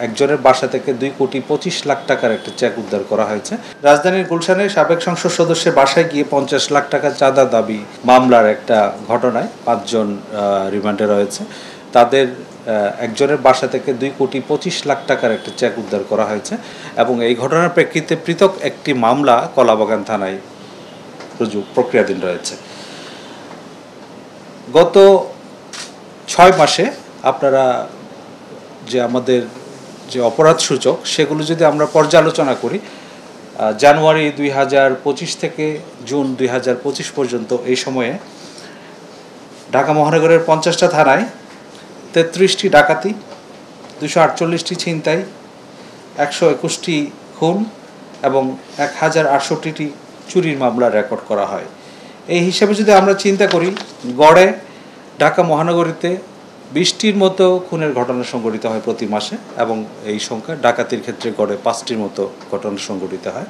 একজনের বাসা থেকে 2,25,00,000 টাকার একটা চেক উদ্ধার করা হয়েছে। রাজধানীর গুলশানে সাবেক সংসদ সদস্যের বাসায় গিয়ে 50 লাখ টাকা চাঁদা দাবি মামলার একটা ঘটনায় 5 জন রিমান্ডে রয়েছে। তাদের একজনের বাসা থেকে 2,25,00,000 টাকার একটা চেক উদ্ধার করা হয়েছে এবং এই ঘটনার প্রেক্ষিতে পৃথক একটি মামলা কলাবাগান থানায় প্রক্রিয়াধীন রয়েছে। গত 6 মাসে আপনারা যে আমাদের যে অপরাধ সূচক সেগুলো যদি আমরা পর্যালোচনা করি, জানুয়ারি 2025 থেকে জুন 2025 পর্যন্ত এই সময়ে ঢাকা মহানগরের 50টা থানায় 33টি ডাকাতি, 248টি ছিনতাই, 121টি খুন এবং 1068টি চুরির মামলা রেকর্ড করা হয়। এই হিসাবে যদি আমরা চিন্তা করি, গড়ে ঢাকা মহানগরীতে 20টির মতো খুনের ঘটনা সংঘটিত হয় প্রতি মাসে এবং এই সংখ্যা ডাকাতির ক্ষেত্রে গড়ে 5টির মতো ঘটনা সংঘটিত হয়।